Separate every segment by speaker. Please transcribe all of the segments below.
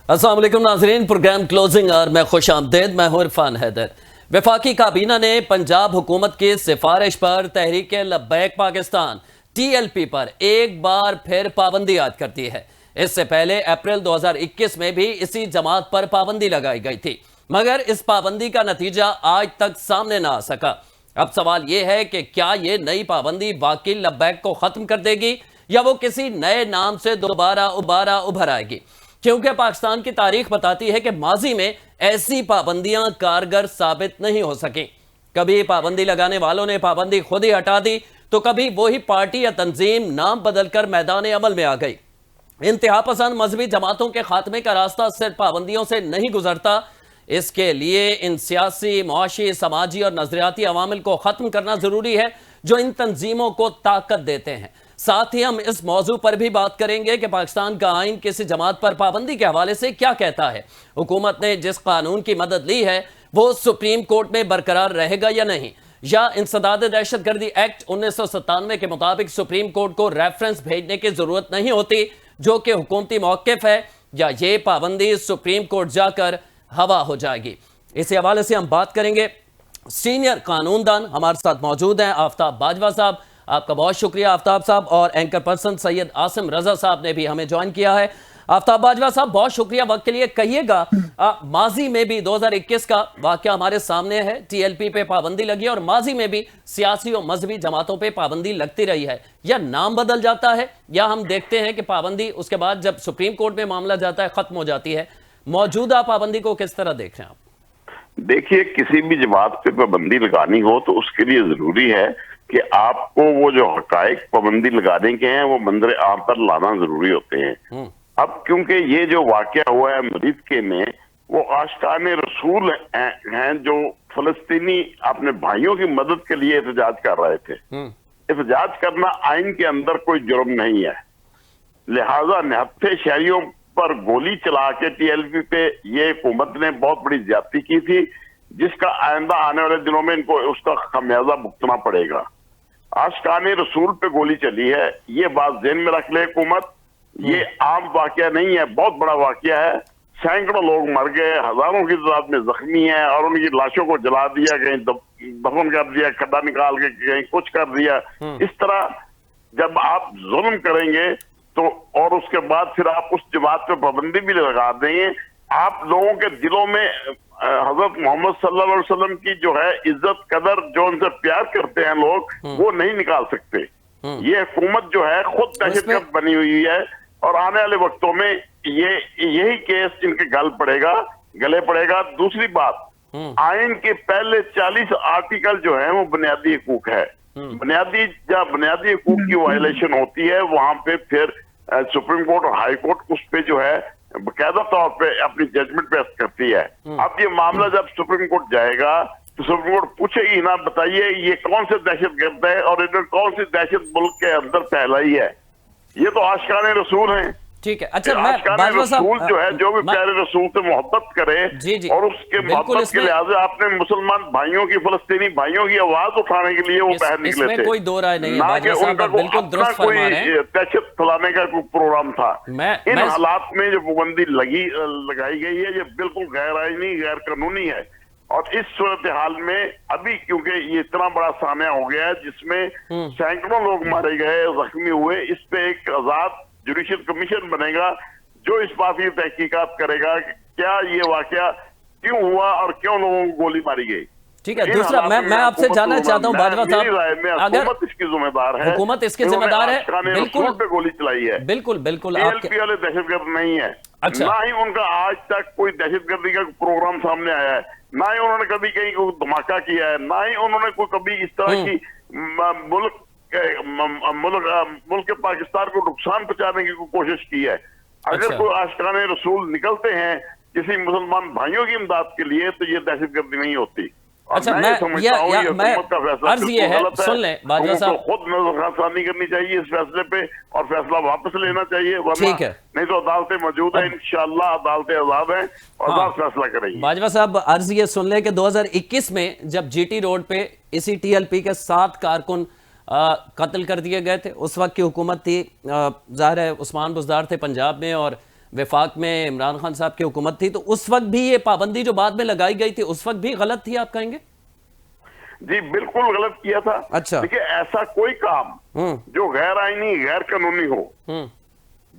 Speaker 1: अस्सलाम वालेकुम नाज़रीन, प्रोग्राम क्लोजिंग और मैं खुश आमदेद, मैं हूं इरफान हैदर। वफाकी काबीना ने पंजाब हुकूमत की सिफारिश पर तहरीक लब्बैक पाकिस्तान TLP पर एक बार फिर पाबंदी आयद कर दी है। इससे पहले अप्रैल 2021 में भी इसी जमात पर पाबंदी लगाई गई थी, मगर इस पाबंदी का नतीजा आज तक सामने ना आ सका। अब सवाल यह है कि क्या ये नई पाबंदी वाकई लब्बैक को खत्म कर देगी या वो किसी नए नाम से दोबारा उभर आएगी, क्योंकि पाकिस्तान की तारीख बताती है कि माजी में ऐसी पाबंदियां कारगर साबित नहीं हो सकी। कभी पाबंदी लगाने वालों ने पाबंदी खुद ही हटा दी, तो कभी वही पार्टी या तंजीम नाम बदलकर मैदान अमल में आ गई। इंतहा पसंद मजहबी जमातों के खात्मे का रास्ता सिर्फ पाबंदियों से नहीं गुजरता। इसके लिए इन सियासी, मुआशी, समाजी और नजरियाती अवामिल को खत्म करना जरूरी है जो इन तंजीमों को ताकत देते हैं। साथ ही हम इस मौजू पर भी बात करेंगे कि पाकिस्तान का आइन किसी जमात पर पाबंदी के हवाले से क्या कहता है। हुकूमत ने जिस कानून की मदद ली है वो सुप्रीम कोर्ट में बरकरार रहेगा या नहीं, या इंसदाद दहशतगर्दी एक्ट 1997 के मुताबिक सुप्रीम कोर्ट को रेफरेंस भेजने की जरूरत नहीं होती जो कि हुकूमती मौक़िफ़ है, या ये पाबंदी सुप्रीम कोर्ट जाकर हवा हो जाएगी। इसी हवाले से हम बात करेंगे। सीनियर कानूनदान हमारे साथ मौजूद हैं आफ्ताब बाजवा साहब, आपका बहुत शुक्रिया आफ्ताब साहब, और एंकर पर्सन सैयद आसिम रजा साहब ने भी हमें ज्वाइन किया है। आफ्ताब बाजवा साहब, बहुत शुक्रिया वक्त के लिए। कहिएगा, माजी में भी 2021 का वाकया हमारे सामने है, TLP पे पाबंदी लगी और माजी में भी सियासी और मजहबी जमातों पे पाबंदी लगती रही है। या नाम बदल जाता है या हम देखते हैं कि पाबंदी उसके बाद जब सुप्रीम कोर्ट में मामला जाता है खत्म हो जाती है। मौजूदा पाबंदी को किस तरह देख रहे हैं आप?
Speaker 2: देखिए, किसी भी जमात पे पाबंदी लगानी हो तो उसके लिए जरूरी है कि आपको वो जो हकायक पाबंदी लगाने के हैं वो मंजर आम पर लाना जरूरी होते हैं। अब क्योंकि ये जो वाकया हुआ है मरीदके में, वो आशिकाने रसूल हैं जो फलस्तीनी अपने भाइयों की मदद के लिए एहतजाज कर रहे थे। एहतजाज करना आइन के अंदर कोई जुर्म नहीं है, लिहाजा निहत्थे शहरियों पर गोली चला के TLP पे ये हुकूमत ने बहुत बड़ी ज्यादती की थी, जिसका आइंदा आने वाले दिनों में इनको उसका खमियाजा भुगतना पड़ेगा। आशिकाने रसूल पे गोली चली है, ये बात ज़हन में रख ले हुकूमत। ये आम वाकया नहीं है, बहुत बड़ा वाकया है। सैकड़ों लोग मर गए, हजारों की तादाद में जख्मी हैं और उनकी लाशों को जला दिया, कहीं दफन कर दिया, खड्डा निकाल के कहीं कुछ कर दिया। इस तरह जब आप जुल्म करेंगे तो और उसके बाद फिर आप उस जमात पे पाबंदी भी लगा देंगे, आप लोगों के दिलों में हजरत मोहम्मद सल्लल्लाहु अलैहि वसल्लम की जो है इज्जत कदर, जो उनसे प्यार करते हैं लोग, वो नहीं निकाल सकते। ये हुकूमत जो है खुद दहशतगर्द बनी हुई है और आने वाले वक्तों में यही केस इनके गले पड़ेगा। दूसरी बात, आइन के पहले 40 आर्टिकल जो है वो बुनियादी हकूक है। बुनियादी हकूक की वायलेशन होती है, वहां पे फिर सुप्रीम कोर्ट और हाई कोर्ट उस पे जो है बकायदा तौर पे अपनी जजमेंट पेश करती है। अब ये मामला जब सुप्रीम कोर्ट जाएगा तो सुप्रीम कोर्ट पूछेगी ना, बताइए ये कौन से दहशतगर्द है और इन्होंने कौन सी दहशत मुल्क के अंदर फैलाई है। ये तो आशिकाने रसूल हैं।
Speaker 1: ठीक है, अच्छा, मैं
Speaker 2: रसूल जो है, जो भी प्यारे रसूल से मोहब्बत करे और उसके मोहब्बत के लिहाज से आपने मुसलमान भाइयों की, फलस्तीनी भाइयों की आवाज उठाने के लिए वो बाहर निकले थे।
Speaker 1: कोई दो राय नहीं
Speaker 2: ना कि उनका कोई दहशत फैलाने का कोई प्रोग्राम था। इन हालात में जो पाबंदी लगाई गई है, ये बिल्कुल गैर आईनी, गैर कानूनी है। और इस सूरत हाल में अभी क्योंकि ये इतना बड़ा सामना हो गया है जिसमें सैकड़ों लोग मारे गए, जख्मी हुए, इस पे एक आजाद जुडिशियल कमीशन बनेगा जो इस बात की तहकीकात करेगा कि क्या ये वाकया क्यों हुआ और क्यों लोगों को गोली मारी गई।
Speaker 1: ठीक है, दूसरा मैं आपसे जानना चाहता हूँ बाजवा साहब,
Speaker 2: अगर हुकूमत इसकी जिम्मेदार है,
Speaker 1: हुकूमत इसकी जिम्मेदार है, बिल्कुल
Speaker 2: पे गोली चलाई है,
Speaker 1: बिल्कुल
Speaker 2: TLP वाले दहशतगर्द नहीं है। अच्छा। ना ही उनका आज तक कोई दहशतगर्दी का प्रोग्राम सामने आया है, ना ही उन्होंने कभी कहीं कोई धमाका किया है, ना ही उन्होंने कोई कभी इस तरह की मुल्क पाकिस्तान को नुकसान पहुंचाने की कोशिश की है। अगर कोई आशिकाने रसूल निकलते हैं किसी मुसलमान भाइयों की इमदाद के लिए तो ये दहशतगर्दी नहीं होती।
Speaker 1: अच्छा, मैं अर्ज ये है, सुन लें बाजवा साहब,
Speaker 2: खुद नजरसानी करनी चाहिए इस फैसले पे और फैसला वापस लेना चाहिए, वरना नहीं तो अदालतें मौजूद है, इंशाअल्लाह अदालतें आजाद हैं और अदालत फैसला करेंगी।
Speaker 1: बाजवा साहब, अर्ज ये सुन लें कि 2021 में जब GT रोड पे इसी TLP के 7 कारकुन कत्ल कर दिए गए थे, उस वक्त की हुकूमत थी, जाहिर है उस्मान बुज़दार थे पंजाब में, और वफाक में इमरान खान साहब की हुकूमत थी, तो उस वक्त भी ये पाबंदी जो बाद में लगाई गई थी उस वक्त भी गलत थी, आप कहेंगे?
Speaker 2: जी बिल्कुल गलत किया था।
Speaker 1: अच्छा।
Speaker 2: देखिए ऐसा कोई काम जो गैर आईनी गैर कानूनी हो,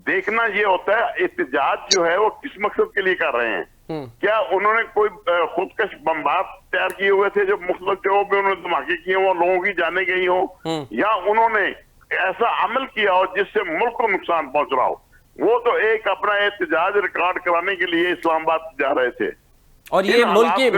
Speaker 2: देखना ये होता है एहतजाज जो है वो किस मकसद के लिए कर रहे हैं। क्या उन्होंने कोई खुदकश बम्बार तैयार किए हुए थे जो मुख्तलिफ जगहों पे उन्होंने धमाके किए हो, लोगों की जाने गई हो, या उन्होंने ऐसा अमल किया हो जिससे मुल्क को नुकसान पहुंच रहा हो? वो तो एक अपना एहतजाज रिकॉर्ड कराने के लिए इस्लामाबाद जा रहे थे।
Speaker 1: और ये मुल्क की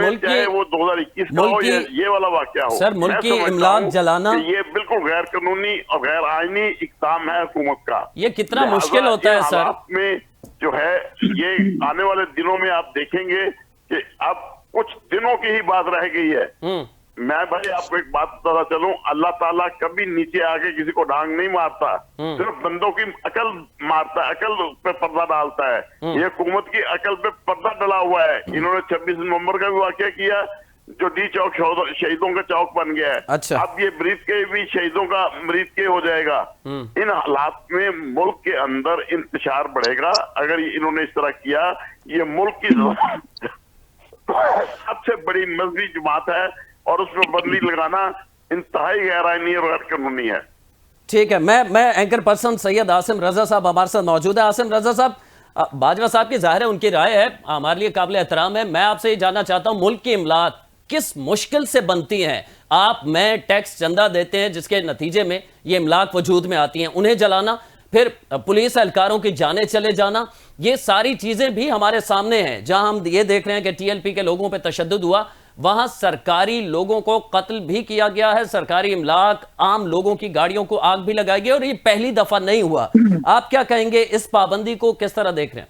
Speaker 2: वो 2021 का हो या ये वाला वाकया हो,
Speaker 1: सर, मुल्क की इमलाक जलाना,
Speaker 2: ये बिल्कुल गैर कानूनी और गैर आईनी इक़दाम है हुकूमत का।
Speaker 1: ये कितना मुश्किल होता है सर
Speaker 2: में जो है ये आने वाले दिनों में आप देखेंगे कि अब कुछ दिनों की ही बात रह गई है। मैं भाई आपको एक बात बताता चलूं, अल्लाह ताला कभी नीचे आके किसी को डांग नहीं मारता, सिर्फ बंदों की अकल मारता है, अकल पे पर्दा डालता है। ये हुकूमत की अकल पे पर्दा डला हुआ है। इन्होंने 26 नवंबर का भी वाकया किया जो डी चौक शहीदों का चौक बन गया है।
Speaker 1: अच्छा।
Speaker 2: अब ये ब्रीद के भी शहीदों का मरीज के हो जाएगा। इन हालात में मुल्क के अंदर इंतशार बढ़ेगा अगर इन्होंने इस तरह किया। ये मुल्क की सबसे बड़ी मजहबी जमात है और उसमें बदली लगाना इंतहाई गैर आईनी और गैर कानूनी है।
Speaker 1: ठीक है, मैं एंकर पर्सन सैयद आसिम रजा साहब हमारे साथ मौजूद है। आसिम रजा साहब, बाजवा साहब की जाहिर है उनकी राय है, हमारे लिए काबिल एहतराम है। मैं आपसे ये जानना चाहता हूं, मुल्क की इमलाक किस मुश्किल से बनती हैं? आप मैं टैक्स चंदा देते हैं जिसके नतीजे में ये इमलाक वजूद में आती हैं, उन्हें जलाना, फिर पुलिस एहलकारों की जाने चले जाना, ये सारी चीजें भी हमारे सामने हैं। जहां हम ये देख रहे हैं कि टीएलपी के लोगों पर तशद्दुद हुआ, वहां सरकारी लोगों को कत्ल भी किया गया है, सरकारी इमलाक, आम लोगों की गाड़ियों को आग भी लगाई गई, और ये पहली दफा नहीं हुआ। आप क्या कहेंगे, इस पाबंदी को किस तरह देख रहे हैं?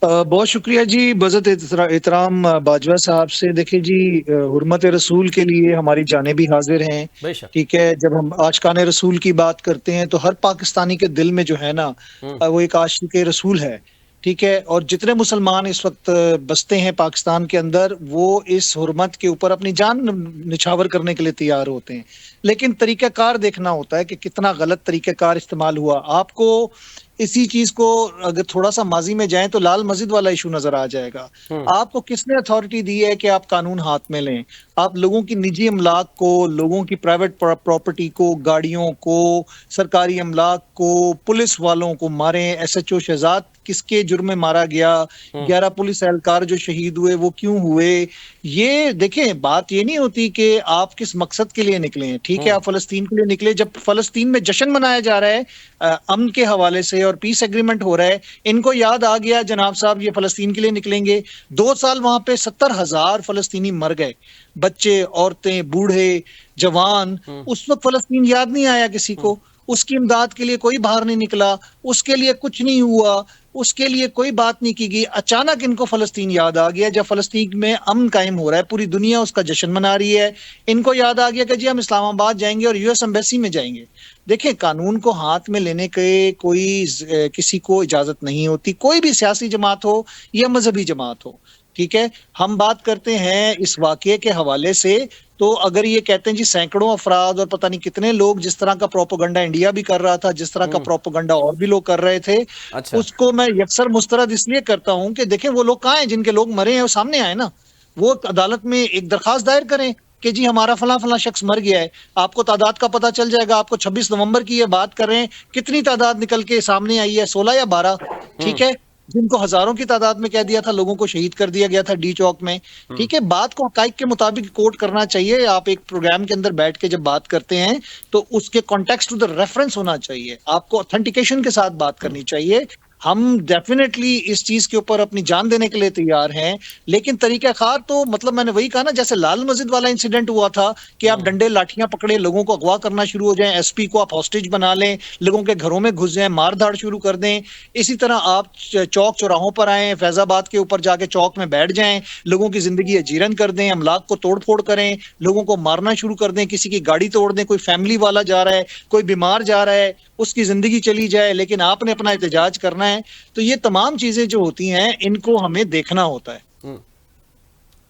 Speaker 3: बहुत शुक्रिया जी, बज़त एहतराम बाजवा साहब से। देखिए जी, हुर्मत रसूल के लिए हमारी जानें भी हाजिर हैं। ठीक है, जब हम आशिकान रसूल की बात करते हैं तो हर पाकिस्तानी के दिल में जो है ना वो एक आशिक रसूल है। ठीक है, और जितने मुसलमान इस वक्त बसते हैं पाकिस्तान के अंदर वो इस हुर्मत के ऊपर अपनी जान निछावर करने के लिए तैयार होते हैं, लेकिन तरीक़ाकार देखना होता है कि कितना गलत तरीक़ाकार इस्तेमाल हुआ। आपको इसी चीज को अगर थोड़ा सा माजी में जाएं तो लाल मस्जिद वाला इशू नजर आ जाएगा। आपको किसने अथॉरिटी दी है कि आप कानून हाथ में लें? आप लोगों की निजी अमलाक को, लोगों की प्राइवेट प्रॉपर्टी को, गाड़ियों को, सरकारी अमलाक को, पुलिस वालों को मारें। SHO शहजाद किसके जुर्म में मारा गया, 11 पुलिस एहलकार जो शहीद हुए वो क्यों हुए? ये देखें, बात ये नहीं होती कि आप किस मकसद के लिए निकले हैं। ठीक है, आप फलस्तीन के लिए निकले, जब फलस्तीन में जश्न मनाया जा रहा है अमन के हवाले से और पीस एग्रीमेंट हो रहा है, इनको याद आ गया जनाब साहब ये फलस्तीन के लिए निकलेंगे। 2 साल वहां पे 70,000 फलस्तीनी मर गए, बच्चे, औरतें, बूढ़े, जवान। उस वक्त फलस्तीन याद नहीं आया किसी को, उसकी इमदाद के लिए कोई बाहर नहीं निकला, उसके लिए कुछ नहीं हुआ, उसके लिए कोई बात नहीं की गई। अचानक इनको फलस्तीन याद आ गया जब फलस्तीन में अमन कायम हो रहा है, पूरी दुनिया उसका जश्न मना रही है। इनको याद आ गया कि जी हम इस्लामाबाद जाएंगे और US एम्बेसी में जाएंगे। देखें, कानून को हाथ में लेने के कोई किसी को इजाजत नहीं होती, कोई भी सियासी जमात हो या मजहबी जमात हो। ठीक है, हम बात करते हैं इस वाकये के हवाले से, तो अगर ये कहते हैं जी सैकड़ों अफराद और पता नहीं कितने लोग, जिस तरह का प्रोपोगंडा इंडिया भी कर रहा था, जिस तरह का प्रोपोगंडा और भी लोग कर रहे थे,
Speaker 1: अच्छा।
Speaker 3: उसको मैं यकसर मुस्तरद इसलिए करता हूं कि देखें वो लोग कहाँ हैं जिनके लोग मरे हैं, वो सामने आए ना, वो अदालत में एक दरखास्त दायर करें कि जी हमारा फला फला शख्स मर गया है। आपको तादाद का पता चल जाएगा। आपको 26 नवंबर की ये बात कर रहे हैं, कितनी तादाद निकल के सामने आई है? 16 या 12। ठीक है, जिनको हजारों की तादाद में कह दिया था, लोगों को शहीद कर दिया गया था डी चौक में। ठीक है, बात को हकाइक के मुताबिक कोट करना चाहिए। आप एक प्रोग्राम के अंदर बैठ के जब बात करते हैं तो उसके कॉन्टेक्स्ट टू द रेफरेंस होना चाहिए, आपको ऑथेंटिकेशन के साथ बात करनी चाहिए। हम डेफिनेटली इस चीज के ऊपर अपनी जान देने के लिए तैयार हैं, लेकिन तरीकाकार तो मतलब मैंने वही कहा ना, जैसे लाल मस्जिद वाला इंसिडेंट हुआ था कि आप डंडे लाठियां पकड़े, लोगों को अगवा करना शुरू हो जाएं, SP को आप हॉस्टेज बना लें, लोगों के घरों में घुस जाएं, मार धाड़ शुरू कर दें। इसी तरह आप चौक चौराहों पर आए, फैजाबाद के ऊपर जाके चौक में बैठ जाएं, लोगों की जिंदगी अजीरन कर दें, अमलाक को तोड़ फोड़ करें, लोगों को मारना शुरू कर दें, किसी की गाड़ी तोड़ दें, कोई फैमिली वाला जा रहा है, कोई बीमार जा रहा है, उसकी जिंदगी चली जाए, लेकिन आपने अपना एहतजाज करना है। तो ये तमाम चीजें जो होती हैं इनको हमें देखना होता है।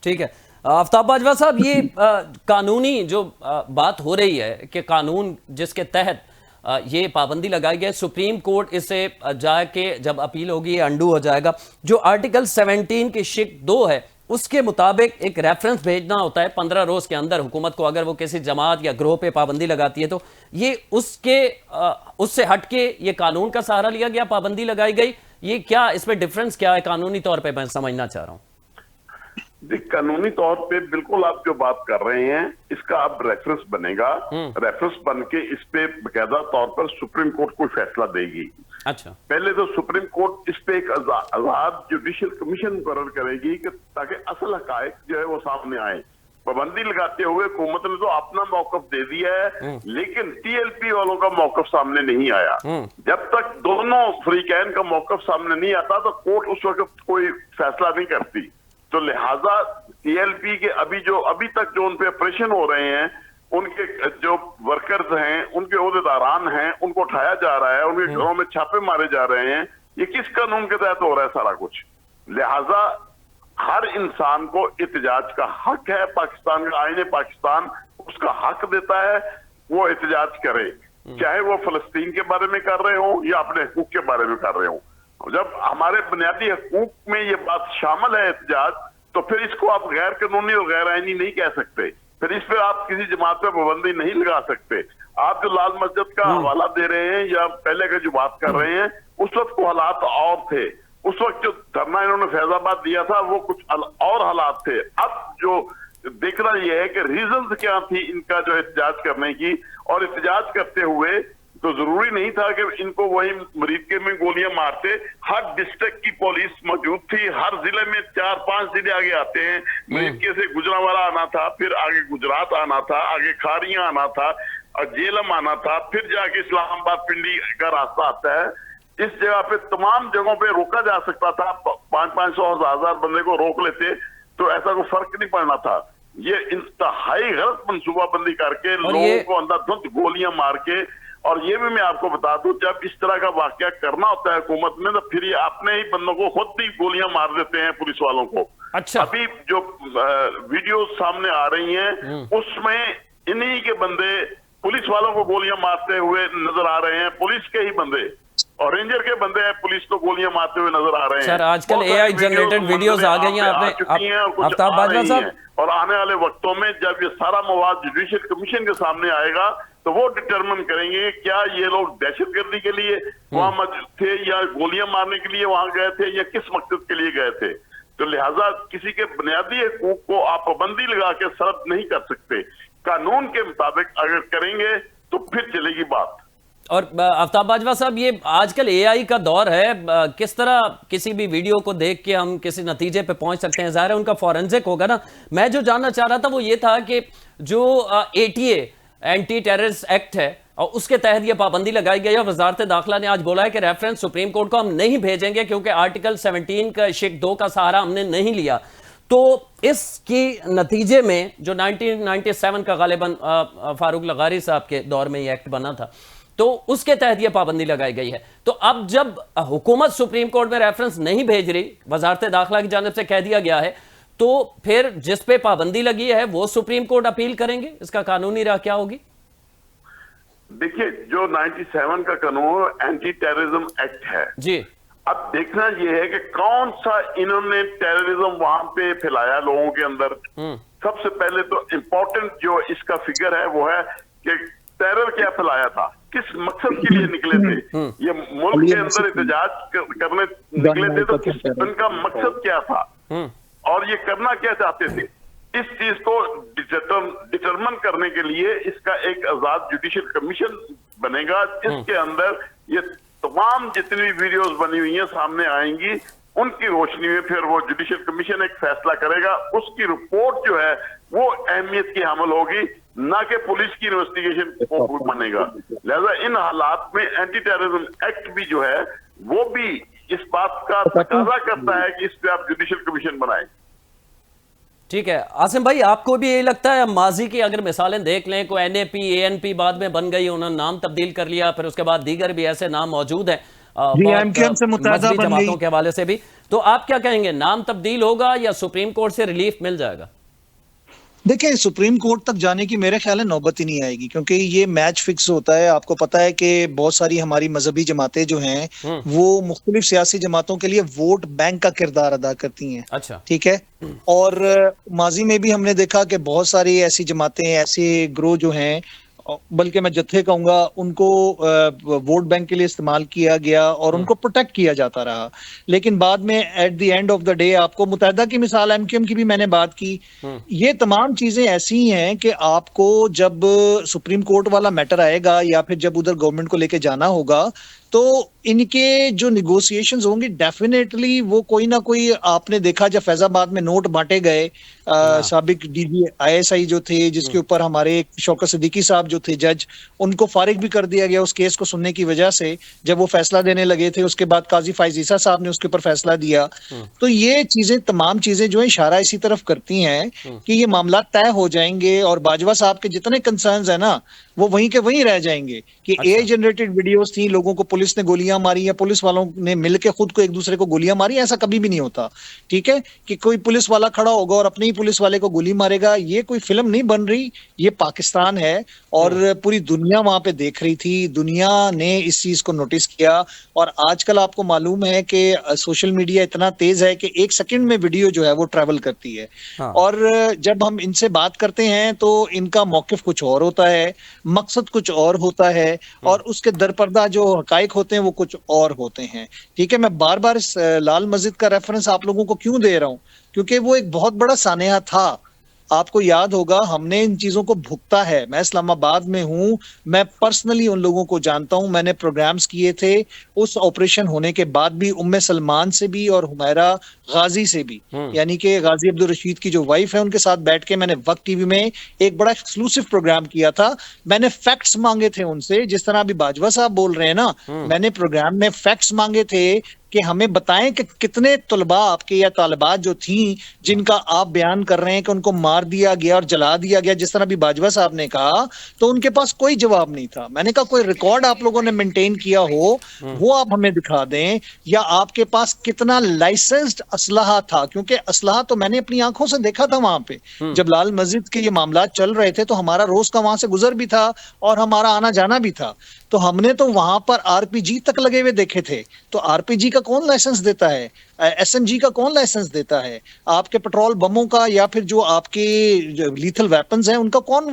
Speaker 1: ठीक है, आफ्ताब बाजवा साहब, ये कानूनी जो बात हो रही है कि कानून जिसके तहत ये पाबंदी लगाई गई। सुप्रीम कोर्ट इसे जाके जब अपील होगी अंडू हो जाएगा। जो आर्टिकल 17 की शिक 2 है उसके मुताबिक एक रेफरेंस भेजना होता है 15 रोज के अंदर हुकूमत को, अगर वो किसी जमात या ग्रोह पे पाबंदी लगाती है तो। ये उससे हटके ये कानून का सहारा लिया गया, पाबंदी लगाई गई। ये क्या, इसमें डिफरेंस क्या है कानूनी तौर पे, मैं समझना चाह रहा हूं।
Speaker 2: कानूनी तौर पे बिल्कुल आप जो बात कर रहे हैं इसका अब रेफरेंस बनेगा। रेफरेंस बन के इस पे बकायदा तौर पर सुप्रीम कोर्ट कोई फैसला देगी।
Speaker 1: अच्छा,
Speaker 2: पहले तो सुप्रीम कोर्ट इस पे एक आजाद जुडिशियल कमीशन मुकर्रर करेगी कि ताकि असल हकायक जो है वो सामने आए। पाबंदी लगाते हुए हुकूमत ने तो अपना मौकफ दे दिया है, लेकिन टीएलपी वालों का मौकफ सामने नहीं आया। जब तक दोनों फ्रीकैन का मौकफ सामने नहीं आता तो कोर्ट उस वक्त कोई फैसला नहीं करती। तो लिहाजा टीएलपी के अभी तक जो उन पे ऑपरेशन हो रहे हैं, उनके जो वर्कर्स हैं, उनके ओहदेदारान हैं, उनको उठाया जा रहा है, उनके घरों में छापे मारे जा रहे हैं। ये किस कानून के तहत हो रहा है सारा कुछ? लिहाजा हर इंसान को एहतजाज का हक है। पाकिस्तान का आईन पाकिस्तान उसका हक देता है वो एहतजाज करे, चाहे वो फलस्तीन के बारे में कर रहे हो या अपने हकूक के बारे में कर रहे हो। जब हमारे बुनियादी हकूक में ये बात शामिल है एहतजाज, तो फिर इसको आप गैर कानूनी और गैर आईनी नहीं कह सकते। फिर इस पे आप किसी जमात पे पाबंदी नहीं लगा सकते। आप जो लाल मस्जिद का हवाला दे रहे हैं या पहले का जो बात कर रहे हैं, उस वक्त को हालात और थे। उस वक्त जो धरना इन्होंने फैजाबाद दिया था वो कुछ और हालात थे। अब जो देखना यह है कि रीजन क्या थी इनका जो एहतजाज करने की, और एहतजाज करते हुए तो जरूरी नहीं था कि इनको वही मरीज में गोलियां मारते। हर डिस्ट्रिक्ट की पुलिस मौजूद थी, हर जिले में 4-5 जिले आगे आते हैं। मरीज से गुजरांवाला आना था, फिर आगे गुजरात आना था, आगे खारियां आना था और जेलम आना था, फिर जाके इस्लामाबाद पिंडी का रास्ता आता है। इस जगह पे तमाम जगहों पे रोका जा सकता था। 500-1000 बंदे को रोक लेते तो ऐसा कोई फर्क नहीं पड़ना था। ये इंतहाई गलत मंसूबाबंदी करके लोगों को अंधाधुंध गोलियां मार के, और ये भी मैं आपको बता दूं, जब इस तरह का वाकया करना होता है हुकूमत में तो फिर ये अपने ही बंदों को खुद ही गोलियां मार देते हैं पुलिस वालों को।
Speaker 1: अच्छा,
Speaker 2: अभी जो वीडियो सामने आ रही हैं उसमें इन्हीं के बंदे पुलिस वालों को गोलियां मारते हुए नजर आ रहे हैं। पुलिस के ही बंदे और रेंजर के बंदे हैं, पुलिस को गोलियां मारते हुए नजर आ रहे हैं।
Speaker 1: सर, आजकल एआई जनरेटेड वीडियोस आ गई हैं, आपने आफ्ताब बाजवा साहब,
Speaker 2: और आने वाले वक्तों में जब ये सारा मवाद जुडिशियल कमीशन के सामने आएगा तो वो डिटरमिन करेंगे क्या ये लोग दहशतगर्दी के लिए वहां थे या गोलियां मारने के लिए वहां गए थे या किस मकसद के लिए गए थे। तो लिहाजा किसी के बुनियादी हकूक को आप पाबंदी लगा के सर्व नहीं कर सकते। कानून के मुताबिक अगर करेंगे तो फिर चलेगी बात।
Speaker 1: और आफ्ताब बाजवा साहब, ये आजकल एआई का दौर है, किस तरह किसी भी वीडियो को देख के हम किसी नतीजे पे पहुंच सकते हैं? ज़ाहिर है उनका फॉरेंसिक होगा ना। मैं जो जानना चाह रहा था वो ये था कि जो एटीए एंटी टेररिस्ट एक्ट है और उसके तहत ये पाबंदी लगाई गई है। वजारत दाखिला ने आज बोला है कि रेफरेंस सुप्रीम कोर्ट को हम नहीं भेजेंगे क्योंकि आर्टिकल 17 का शिक 2 का सहारा हमने नहीं लिया। तो इसकी नतीजे में जो 1997 का गालिबन फारूक लगारी साहब के दौर में ये एक्ट बना था, तो उसके तहत यह पाबंदी लगाई गई है। तो अब जब हुकूमत सुप्रीम कोर्ट में रेफरेंस नहीं भेज रही, वजारत दाखिला की जानिब से कह दिया गया है, तो फिर जिस पे पाबंदी लगी है वो सुप्रीम कोर्ट अपील करेंगे, इसका कानूनी राह क्या होगी?
Speaker 2: देखिए, जो 97 का कानून एंटी टेररिज्म एक्ट है
Speaker 1: जी,
Speaker 2: अब देखना यह है कि कौन सा इन्होंने टेररिज्म वहां पे फैलाया लोगों के अंदर। सबसे पहले तो इंपॉर्टेंट जो इसका फिगर है वो है कि टेरर क्या फैलाया था, किस मकसद के लिए निकले थे। ये मुल्क के अंदर एहतजाज करने निकले थे तो इनका मकसद क्या था और ये करना क्या चाहते थे। इस चीज को डिटरमिन करने के लिए इसका एक आजाद जुडिशियल कमीशन बनेगा, जिसके अंदर ये तमाम जितनी भी वीडियोस बनी हुई हैं सामने आएंगी। उनकी रोशनी में फिर वो जुडिशियल कमीशन एक फैसला करेगा। उसकी रिपोर्ट जो है वो अहमियत की हामिल होगी, ना कि पुलिस की इन्वेस्टिगेशन को बनेगा। लिहाजा इन हालात में एंटी टेररिज्म एक्ट भी जो है वो भी इस बात का तकाजा करता है कि इस पे आप जुडिशियल कमीशन बनाएं।
Speaker 1: ठीक है आसिम भाई, आपको भी यही लगता है? माजी की अगर मिसालें देख लें, कोई एनएपी एएनपी बाद में बन गई, उन्होंने नाम तब्दील कर लिया, फिर उसके बाद दीगर भी ऐसे नाम मौजूद हैं मजहबी जमातों के हवाले से भी, तो आप क्या कहेंगे, नाम तब्दील होगा या सुप्रीम कोर्ट से रिलीफ मिल जाएगा?
Speaker 3: देखिए, सुप्रीम कोर्ट तक जाने की मेरे ख्याल है नौबत ही नहीं आएगी, क्योंकि ये मैच फिक्स होता है। आपको पता है कि बहुत सारी हमारी मजहबी जमातें जो हैं वो मुख्तलिफ सियासी जमातों के लिए वोट बैंक का किरदार अदा करती हैं।
Speaker 1: अच्छा।
Speaker 3: ठीक है। और माजी में भी हमने देखा कि बहुत सारी ऐसी जमातें, ऐसे ग्रोह जो हैं, बल्कि मैं जत्थे कहूंगा, उनको वोट बैंक के लिए इस्तेमाल किया गया और उनको प्रोटेक्ट किया जाता रहा। लेकिन बाद में at the end of the day, आपको मुत्तहिदा की मिसाल, एमक्यूएम की भी मैंने बात की, ये तमाम चीजें ऐसी हैं कि आपको जब सुप्रीम कोर्ट वाला मैटर आएगा या फिर जब उधर गवर्नमेंट को लेके जाना होगा, तो इनके जो निगोशिएशंस होंगे, डेफिनेटली वो कोई ना कोई, आपने देखा जब फैजाबाद में नोट बांटे गए, साबिक डीजी आईएसआई जो थे, जिसके ऊपर हमारे शौकत सिद्दीकी साहब जो थे जज, उनको फारिग भी कर दिया गया उस केस को सुनने की वजह से। जब वो फैसला देने लगे थे, उसके बाद काजी फाइज ईसा साहब ने उसके ऊपर फैसला दिया। तो ये चीजें, तमाम चीजें जो है इशारा इसी तरफ करती हैं कि ये मामला तय हो जाएंगे और बाजवा साहब के जितने कंसर्न्स है ना, वो वहीं के वहीं रह जाएंगे। कि
Speaker 1: अच्छा।
Speaker 3: एआई जनरेटेड वीडियोस थी, लोगों को पुलिस ने गोलियां मारी या पुलिस वालों ने मिलकर खुद को एक दूसरे को गोलियां मारी, ऐसा कभी भी नहीं होता। ठीक है, कि कोई पुलिस वाला खड़ा होगा और अपने ही पुलिस वाले को गोली मारेगा, ये कोई फिल्म नहीं बन रही, ये पाकिस्तान है। और पूरी दुनिया वहां पे देख रही थी, दुनिया ने इस चीज को नोटिस किया। और आजकल आपको मालूम है कि सोशल मीडिया इतना तेज है कि एक सेकंड में वीडियो जो है वो ट्रेवल करती है।
Speaker 1: हाँ।
Speaker 3: और जब हम इनसे बात करते हैं तो इनका मौकिफ कुछ और होता है, मकसद कुछ और होता है, और उसके दरपर्दा जो हकाइक होते हैं वो कुछ और होते हैं। ठीक है, मैं बार बार इस लाल मस्जिद का रेफरेंस आप लोगों को क्यों दे रहा हूं, क्योंकि वो एक बहुत बड़ा सानेहा था। आपको याद होगा, हमने इन चीजों को भुगता है। मैं इस्लामाबाद में हूं, मैं पर्सनली उन लोगों को जानता हूं, मैंने प्रोग्राम्स किए थे उस ऑपरेशन होने के बाद भी, उम्मे सलमान से भी और हुमैरा गाजी से भी, यानी कि गाजी अब्दुल रशीद की जो वाइफ है, उनके साथ बैठ के मैंने वक्त टीवी में एक बड़ा एक्सक्लूसिव प्रोग्राम किया था। मैंने फैक्ट्स मांगे थे उनसे, जिस तरह अभी बाजवा साहब बोल रहे हैं ना, मैंने प्रोग्राम में फैक्ट्स मांगे थे कि हमें बताएं कि कितने तलबा आपके या तालिबात जो थी, जिनका आप बयान कर रहे हैं कि उनको मार दिया गया और जला दिया गया, जिस तरह भी बाजवा साहब ने कहा, तो उनके पास कोई जवाब नहीं था। मैंने कहा कोई रिकॉर्ड आप लोगों ने मेंटेन किया हो वो आप हमें दिखा दें, या आपके पास कितना लाइसेंस्ड असलहा था, क्योंकि असलहा तो मैंने अपनी आंखों से देखा था वहां पे। जब लाल मस्जिद के ये मामला चल रहे थे तो हमारा रोज का वहां से गुजर भी था और हमारा आना जाना भी था। तो हमने तो वहां पर आरपीजी तक लगे हुए देखे थे। तो आरपीजी का कौन लाइसेंस देता है? एसएमजी का कौन लाइसेंस देता है? आपके पेट्रोल बमों का या फिर जो आपके लीथल वेपन्स हैं उनका कौन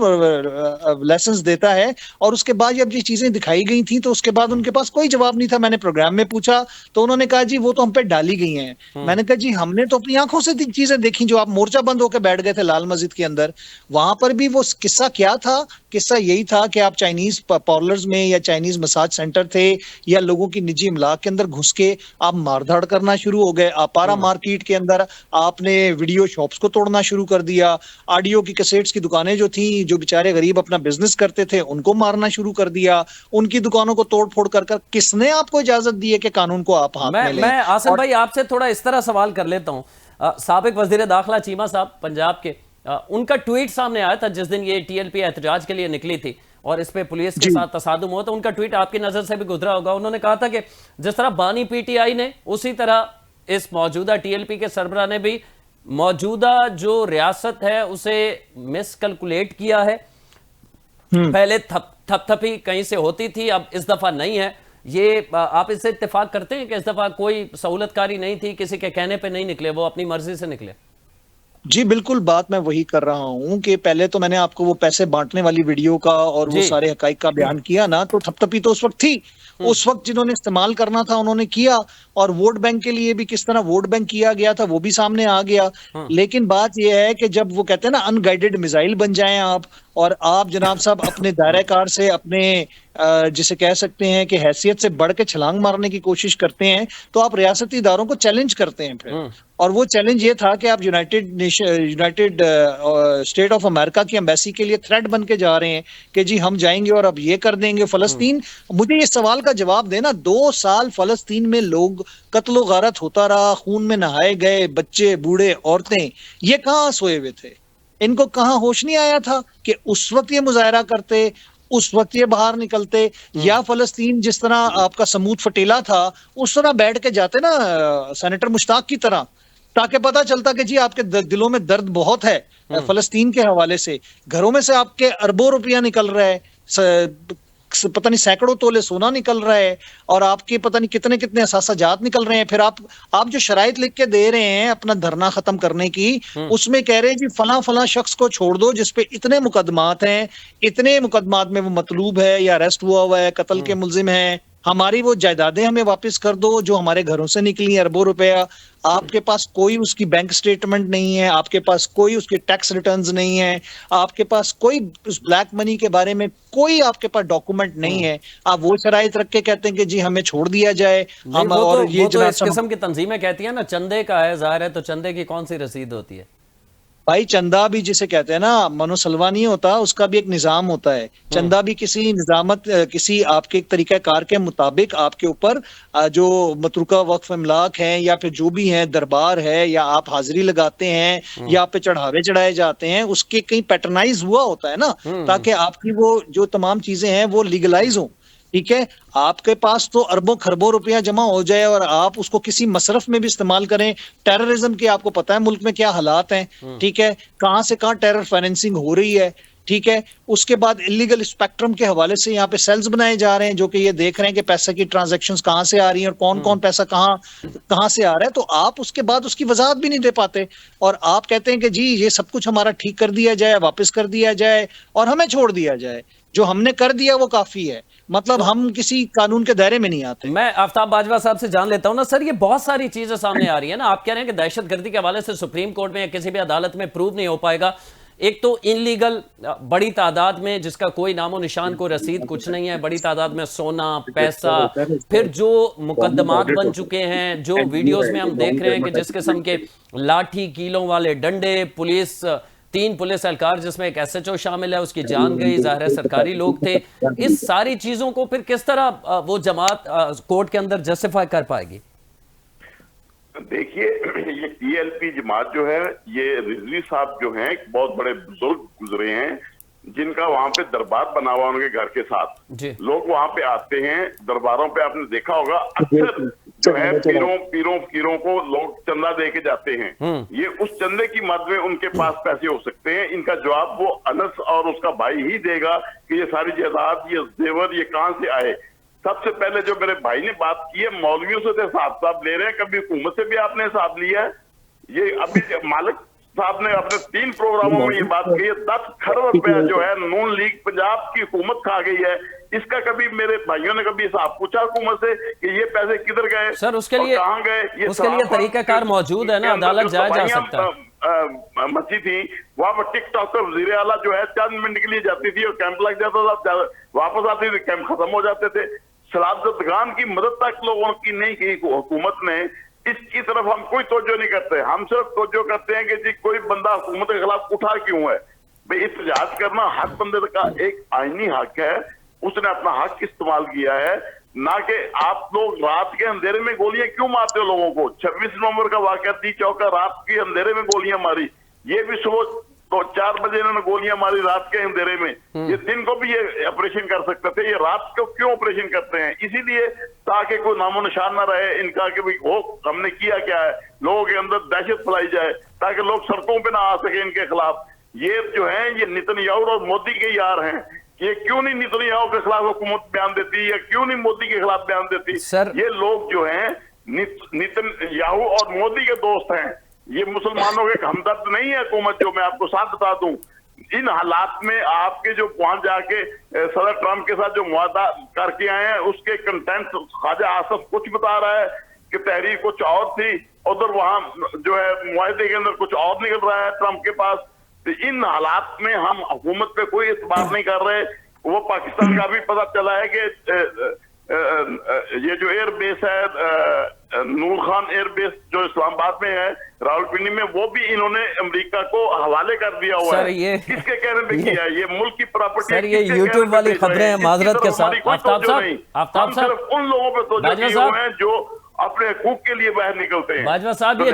Speaker 3: लाइसेंस देता है? और उसके बाद जब ये चीजें दिखाई गई थी तो उसके बाद उनके पास कोई जवाब नहीं था। मैंने प्रोग्राम में पूछा तो उन्होंने कहा जी वो तो हम पे डाली गई हैं। मैंने कहा जी हमने तो अपनी आंखों से चीजें देखी, जो आप मोर्चा बंद होकर बैठ गए थे लाल मस्जिद के अंदर, वहां पर भी वो किस्सा क्या था? किस्सा यही था कि आप चाइनीज पार्लर्स में या चाइनीज मसाज सेंटर थे या लोगों की निजी इमलाक के अंदर घुस के आप मारधाड़ करना शुरू हो गए। आपारा मार्केट के अंदर आपने वीडियो शॉप्स को तोड़ना शुरू कर दिया। ऑडियो की कैसेट्स की दुकानें जो थी, जो बेचारे गरीब अपना बिजनेस करते थे, उनको मारना शुरू कर दिया। उनकी दुकानों को तोड़ फोड़ कर किसने आपको इजाजत दी है कि कानून को आप हाथ में लें?
Speaker 1: मैं आसिफ भाई आपसे थोड़ा इस तरह सवाल कर लेता हूं। साबिक वजीर दाखिला चीमा साहब पंजाब के, उनका ट्वीट सामने आया था जिस दिन ये टीएलपी एहतजाज के लिए निकली थी और इस पे पुलिस के साथ तसादुम हुआ, तो उनका ट्वीट आपकी नजर से भी गुजरा होगा। उन्होंने कहा था कि जिस तरह बानी पीटीआई ने, उसी तरह इस मौजूदा टीएलपी के सरबराह ने भी मौजूदा जो रियासत है उसे मिसकैलकुलेट किया है। पहले थपथपी कहीं से होती थी, अब इस दफा नहीं है। ये आप इससे इत्तेफाक करते हैं कि इस दफा कोई सहूलतकारी नहीं थी, किसी के कहने पे नहीं निकले, वो अपनी मर्जी से निकले?
Speaker 3: जी बिल्कुल, बात मैं वही कर रहा हूं कि पहले तो मैंने आपको वो पैसे बांटने वाली वीडियो का और वो सारे हकाइक का बयान किया ना, तो थपथपी तो उस वक्त थी। उस वक्त जिन्होंने इस्तेमाल करना था उन्होंने किया, और वोट बैंक के लिए भी किस तरह वोट बैंक किया गया था वो भी सामने आ गया। लेकिन बात यह है कि जब वो कहते हैं ना अनगाइडेड मिसाइल बन जाएं आप, और आप जनाब साहब अपने दायरे कार से, अपने जिसे कह सकते हैं कि हैसियत से बढ़ के छलांग मारने की कोशिश करते हैं, तो आप रियासती इदारों को चैलेंज करते हैं फिर। और वो चैलेंज ये था कि आप यूनाइटेड स्टेट ऑफ अमेरिका की एम्बेसी के लिए थ्रेट बन के जा रहे हैं कि जी हम जाएंगे और अब ये कर देंगे फलस्तीन। मुझे इस सवाल का जवाब देना, 2 साल फलस्तीन में लोग कत्लो गारत होता रहा, खून में नहाए गए, बच्चे बूढ़े औरतें, ये कहाँ सोए हुए थे? इनको कहाँ होश नहीं आया था कि उस वक्त ये मुजाहरा करते, उस वक्त ये बाहर निकलते? या फलस्तीन जिस तरह आपका समूद फटेला था उस तरह बैठ के जाते ना सेनेटर मुश्ताक की तरह, ताकि पता चलता कि जी आपके दिलों में दर्द बहुत है फलस्तीन के हवाले से। घरों में से आपके अरबों रुपया निकल रहा है, पता नहीं सैकड़ों तोले सोना निकल रहा है, और आपके पता नहीं कितने कितने असासाजात निकल रहे हैं। फिर आप जो शराइत लिख के दे रहे हैं अपना धरना खत्म करने की, उसमें कह रहे हैं जी फला फला शख्स को छोड़ दो जिसपे इतने मुकदमात हैं, इतने मुकदमात में वो मतलूब है या अरेस्ट हुआ है, कत्ल के मुलजिम है, हमारी वो जायदादें हमें वापस कर दो जो हमारे घरों से निकली अरबों रुपया। आपके पास कोई उसकी बैंक स्टेटमेंट नहीं है, आपके पास कोई उसके टैक्स रिटर्न्स नहीं है, आपके पास कोई उस ब्लैक मनी के बारे में कोई आपके पास डॉक्यूमेंट नहीं है। आप वो शराइत रख के कहते हैं कि जी हमें छोड़ दिया जाए। हम और ये
Speaker 1: जो इस किस्म की तंजीमें कहती है ना, चंदे का है जाहिर है, तो चंदे की कौन सी रसीद होती है
Speaker 3: भाई? चंदा भी जिसे कहते हैं ना, मनोसलवा नहीं होता, उसका भी एक निजाम होता है। चंदा भी किसी निजामत, किसी आपके एक तरीका कार के मुताबिक आपके ऊपर जो मतरूका वक्फ इमलाक है या फिर जो भी है दरबार है या आप हाजिरी लगाते हैं या आप पे चढ़ावे चढ़ाए जाते हैं, उसके कहीं पैटर्नाइज हुआ होता है ना, ताकि आपकी वो जो तमाम चीजें हैं वो लीगलाइज हो। ठीक है, आपके पास तो अरबों खरबों रुपया जमा हो जाए और आप उसको किसी मसरफ में भी इस्तेमाल करें। टेररिज्म की आपको पता है मुल्क में क्या हालात हैं, ठीक है, कहां से कहां टेरर फाइनेंसिंग हो रही है। ठीक है, उसके बाद इलीगल स्पेक्ट्रम के हवाले से यहाँ पे सेल्स बनाए जा रहे हैं जो कि ये देख रहे हैं कि पैसे की ट्रांजैक्शंस कहां से आ रही हैं और कौन कौन पैसा कहां से आ रहा है। तो आप उसके बाद उसकी वजाहत भी नहीं दे पाते और आप कहते हैं कि जी ये सब कुछ हमारा ठीक कर दिया जाए, वापस कर दिया जाए और हमें छोड़ दिया जाए। जो हमने कर दिया वो काफी है, मतलब हम किसी कानून के दायरे में नहीं आते।
Speaker 1: मैं आफ्ताब बाजवा साहब से जान लेता हूं ना सर, ये बहुत सारी चीजें सामने आ रही है ना, आप कह रहे हैं कि दहशतगर्दी के हवाले से सुप्रीम कोर्ट में या किसी भी अदालत में प्रूव नहीं हो पाएगा। एक तो इनलीगल बड़ी तादाद में जिसका कोई नामो निशान, कोई रसीद, कुछ नहीं है, बड़ी तादाद में सोना पैसा, फिर जो मुकदमात बन चुके हैं, जो वीडियोस में हम देख रहे हैं कि जिस किस्म के लाठी कीलों वाले डंडे, पुलिस 3 पुलिस एहलकार जिसमें एक SHO शामिल है उसकी जान गई, जाहिर है सरकारी लोग थे। इस सारी चीजों को फिर किस तरह वो जमात कोर्ट के अंदर जस्टिफाई कर पाएगी?
Speaker 2: देखिए, ये TLP जमात जो है, ये रिजवी साहब जो हैं बहुत बड़े बुजुर्ग गुजरे हैं जिनका वहां पे दरबार बना हुआ उनके घर के साथ। लोग वहां पे आते हैं, दरबारों पे आपने देखा होगा अक्सर जो है पीरों को लोग चंदा दे के जाते हैं। ये उस चंदे की मद में उनके पास पैसे हो सकते हैं। इनका जवाब वो अनस और उसका भाई ही देगा कि ये सारी जायदाद, ये जेवर, ये कहां से आए। सबसे पहले जो मेरे भाई ने बात की है, मौलवियों से तो हिसाब ले रहे हैं, कभी हुकूमत से भी आपने हिसाब लिया है। ये अभी मालिक साहब ने अपने 3 प्रोग्रामों में ये बात कही है, 10 खरब रुपया जो है नून लीग पंजाब की हुकूमत खा गई है। इसका कभी मेरे भाइयों ने कभी हिसाब पूछा हुकूमत से कि ये पैसे किधर गए,
Speaker 1: सर? उसके लिए
Speaker 2: कहां गए?
Speaker 1: उसके लिए तरीकाकार मौजूद है ना, अदालत जाया जा सकता है।
Speaker 2: मची थी वहां पर टिकटॉक पर वजीर आला जो है चंद मिनट के लिए जाती थी और कैंप लग जाता था, वापस आती थी, कैंप खत्म हो जाते थे। सलादतगान की मदद तक लोगों की नहीं की हुकूमत ने। इसकी तरफ हम कोई तवज्जो नहीं करते, हम सिर्फ तवज्जो करते हैं कि जी कोई बंदा हुकूमत के खिलाफ उठा क्यों है। भाई एहतजाज करना हक बंदे का एक आईनी हक है, उसने अपना हक इस्तेमाल किया है, ना कि आप लोग रात के अंधेरे में गोलियां क्यों मारते हो लोगों को। 26 नवंबर का वाकया थी, चौका रात के अंधेरे में गोलियां मारी, ये भी सुबह तो 4 बजे इन्होंने गोलियां मारी रात के अंधेरे में। ये दिन को भी ये ऑपरेशन कर सकते थे, ये रात को क्यों ऑपरेशन करते हैं? इसीलिए ताकि कोई नामो निशान ना रहे इनका कि भाई वो हमने किया क्या है, लोगों के अंदर दहशत फैलाई जाए ताकि लोग सड़कों पे ना आ सके इनके खिलाफ। ये जो है ये नेतन्याहू और मोदी के यार हैं। ये क्यों नहीं नेतन्याहू के खिलाफ हुकूमत बयान देती या क्यों नहीं मोदी के खिलाफ बयान देती?
Speaker 1: सर,
Speaker 2: ये लोग जो हैं नेतन्याहू और मोदी के दोस्त हैं, ये मुसलमानों के हमदर्द नहीं है हुकूमत। जो मैं आपको साथ बता दूं, इन हालात में आपके जो वहां जाके सदर ट्रंप के साथ जो मुआहदा करके आए हैं उसके कंटेंट ख्वाजा आसफ कुछ बता रहा है कि तहरीर कुछ और थी, उधर वहां जो है मुआहदे के अंदर कुछ और निकल रहा है ट्रंप के पास। तो इन हालात में हम हुकूमत पे कोई इतबार नहीं कर रहे। वो पाकिस्तान का भी पता चला है कि ये जो एयरबेस है नूर खान एयरबेस जो इस्लामाबाद में है, रावलपिंडी में, वो भी इन्होंने अमेरिका को हवाले कर दिया हुआ है।
Speaker 1: ये
Speaker 2: किसके कहने पे किया है? ये मुल्क की प्रॉपर्टी।
Speaker 1: सर ये यूट्यूब वाली खबरें हैं, माजरत के साथ। आफ्ताब साहब
Speaker 2: उन लोगों पे तो हैं जो अपने हकूक के लिए बाहर निकलते हैं।
Speaker 1: बाजवा साहब, ये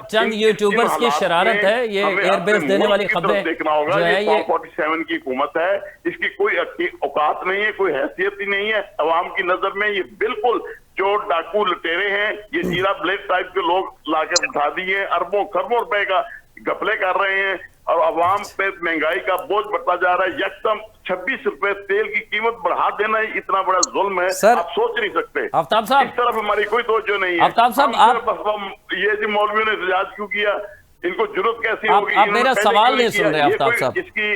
Speaker 1: चंद यूट्यूबर्स की शरारत है, ये एयरबेस देने वाली खबरें
Speaker 2: देखना होगा। ये 47 की हुकूमत है, इसकी कोई औकात नहीं है, कोई हैसियत ही नहीं है। अवाम की नजर में ये बिल्कुल चोर डाकू लुटेरे हैं, ये जीरा ब्लेड टाइप के लोग लाकर उठा दिए, अरबों खरबों रुपए का घपले कर रहे हैं और अवाम पे महंगाई का बोझ बढ़ता जा रहा है। यकदम 26 रुपए तेल की कीमत बढ़ा देना इतना बड़ा जुल्म है,
Speaker 1: सर,
Speaker 2: आप सोच नहीं सकते।
Speaker 1: आफ्ताब साहब,
Speaker 2: इस तरफ हमारी कोई तवज्जो नहीं है।
Speaker 1: आफ्ताब साहब,
Speaker 2: आप ये जो मौलवियों ने एहतजाज क्यों किया, इनको जरूरत कैसी होगी?
Speaker 1: आप मेरा सवाल नहीं सुन रहे आफ्ताब साहब।
Speaker 2: इसकी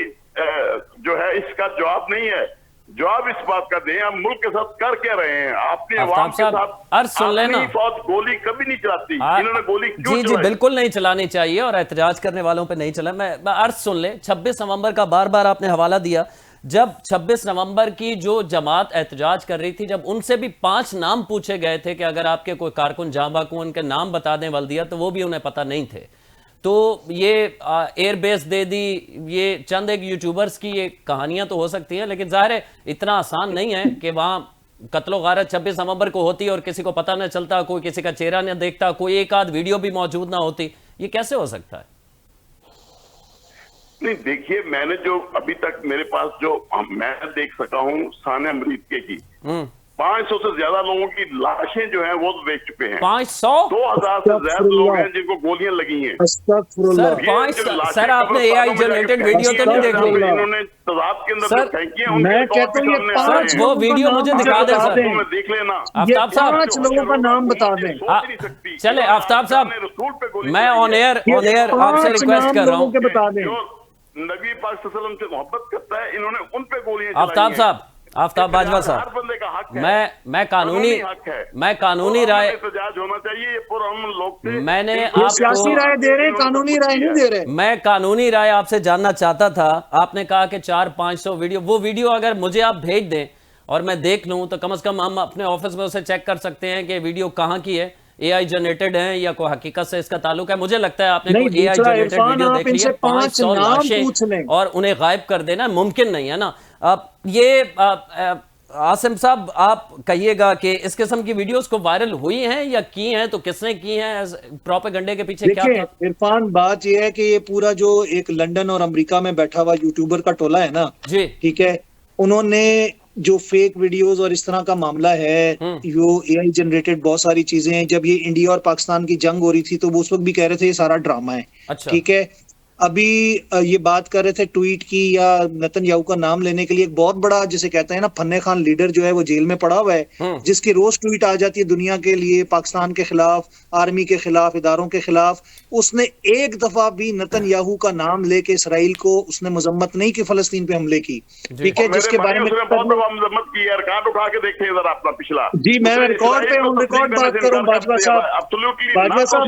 Speaker 2: जो है इसका जवाब नहीं है, जवाब इस बात का दें आप मुल्क के साथ कर क्या रहे हैं? आपने अवाम के साथ
Speaker 1: अर्ज सुन लेना,
Speaker 2: फौज गोली कभी नहीं चलाती, इन्होंने गोली क्यों
Speaker 1: जी
Speaker 2: चलाई?
Speaker 1: बिल्कुल नहीं चलानी चाहिए और एहतजाज करने वालों पे नहीं चला। मैं अर्ज सुन ले, 26 नवंबर का बार बार आपने हवाला दिया। जब 26 नवंबर की जो जमात एहतजाज कर रही थी, जब उनसे भी 5 नाम पूछे गए थे कि अगर आपके कोई कारकुन जाँ बाकू उनके नाम बता दें वल्दिया, तो वो भी उन्हें पता नहीं थे। तो ये एयरबेस दे दी, ये चंद एक यूट्यूबर्स की ये कहानियां तो हो सकती हैं, लेकिन जाहिर है इतना आसान नहीं है कि वहां कत्लो गारत 26 नवंबर को होती और किसी को पता न चलता, कोई किसी का चेहरा न देखता, कोई एक आध वीडियो भी मौजूद ना होती। ये कैसे हो सकता है?
Speaker 2: नहीं देखिए, मैंने जो अभी तक मेरे पास जो मैं देख सका हूँ सानिया मरीद की 500 से ज्यादा लोगों की लाशें जो हैं वो बेच चुके हैं।
Speaker 1: 500?
Speaker 2: 2000 से ज्यादा लोग हैं जिनको गोलियां लगी हैं।
Speaker 1: सर आपने AI जनरेटेड वीडियो तो नहीं देख ली?
Speaker 2: इन्होंने तजाब के अंदर फेंकी है,
Speaker 3: मैं कहता हूं ये 5
Speaker 1: वो वीडियो मुझे दिखा दे सर,
Speaker 2: देख लेना।
Speaker 1: आफ्ताब साहब
Speaker 3: 5 लोगों का नाम बता दें।
Speaker 1: चले आफ्ताब साहब, मैं ऑन एयर आपसे रिक्वेस्ट कर रहा हूँ,
Speaker 2: नबी पाक सल्लल्लाहु अलैहि वसल्लम से मोहब्बत करता है, इन्होंने उन पे गोलियां
Speaker 1: आफ्ताब साहब, आफ्ताब बाजवा साहब, मैं कानूनी राय
Speaker 2: होना चाहिए, हम लोग
Speaker 1: मैंने
Speaker 3: सियासी राय दे रहे हैं, कानूनी राय नहीं दे रहे।
Speaker 1: मैं कानूनी राय आपसे जानना चाहता था। आपने कहा कि 400-500 वीडियो, वो वीडियो अगर मुझे आप भेज दें और मैं देख लूं तो कम से कम हम अपने ऑफिस में उसे चेक कर सकते हैं कि वीडियो कहाँ की है, AI जनरेटेड है या कोई हकीकत से इसका ताल्लुक है। मुझे लगता है आपने कोई AI जनरेटेड वीडियो देख ली है। 500 लाशें और उन्हें गायब कर देना मुमकिन नहीं है ना। अब ये आसिम साहब आप कहिएगा कि इस किस्म की वीडियोस को वायरल हुई हैं या की हैं, तो किसने की हैं? प्रोपेगेंडे के पीछे क्या था?
Speaker 3: इरफान, बात यह है कि ये पूरा जो एक लंदन और अमेरिका में बैठा हुआ यूट्यूबर का टोला है ना
Speaker 1: जी,
Speaker 3: ठीक है, उन्होंने जो फेक वीडियोस और इस तरह का मामला है, जो AI जनरेटेड बहुत सारी चीजें हैं। जब ये इंडिया और पाकिस्तान की जंग हो रही थी तो वो उस वक्त भी कह रहे थे ये सारा ड्रामा है।
Speaker 1: अच्छा।
Speaker 3: ठीक है, अभी ये बात कर रहे थे ट्वीट की या नेतन्याहू का नाम लेने के लिए। एक बहुत बड़ा जिसे कहते हैं ना फन्ने खान लीडर जो है वो जेल में पड़ा हुआ है, जिसकी रोज ट्वीट आ जाती है दुनिया के लिए, पाकिस्तान के खिलाफ, आर्मी के खिलाफ, इदारों के खिलाफ। उसने एक दफा भी नेतन्याहू का नाम लेके इसराइल को उसने मजम्मत नहीं की फलस्तीन पे हमले की। ठीक है, जिसके बारे में
Speaker 2: मजम्मत की है, रिकॉर्ड उठा के देखें इधर अपना पिछला।
Speaker 3: जी मैं रिकॉर्ड पे हूँ, रिकॉर्ड बात करूँ बाजवा साहब। बाजवा साहब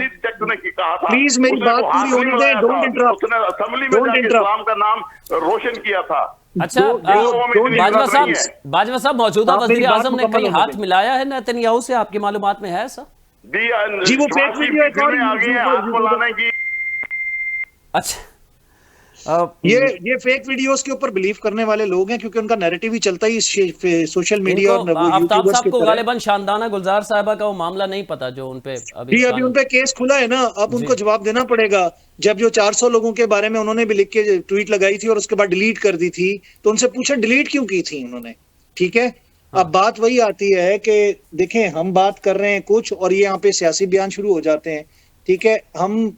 Speaker 3: प्लीज मेरी बात पूरी होने दें, डोंट इंटरप्ट।
Speaker 2: असेंबली में जाके इस्लाम का नाम रोशन किया था।
Speaker 1: अच्छा, बाजवा साहब मौजूदा वज़ीर आज़म ने कहीं हाथ मिलाया है नेतन्याहू से, आपकी मालूमात में है ऐसा?
Speaker 3: जी वो फेक वीडियो
Speaker 2: आ गई है हाथ मिलाने की।
Speaker 1: अच्छा,
Speaker 3: ये फेक वीडियोस के ऊपर बिलीव करने वाले लोग हैं, क्योंकि उनका नैरेटिव ही चलता ही सोशल मीडिया और
Speaker 1: आफ्ताब साहब को गालिबन शानदाना गुलजार साहिबा का वो मामला नहीं पता जो उनपे
Speaker 3: अभी उनपे केस खुला है ना, अब उनको जवाब देना पड़ेगा। जब जो 400 लोगों के बारे में उन्होंने भी लिख के ट्वीट लगाई थी और उसके बाद डिलीट कर दी थी, तो उनसे पूछा डिलीट क्यों की थी उन्होंने। ठीक है, अब बात वही आती है कि देखें हम बात कर रहे हैं कुछ और ये यहाँ पे सियासी बयान शुरू हो जाते हैं। ठीक है, हम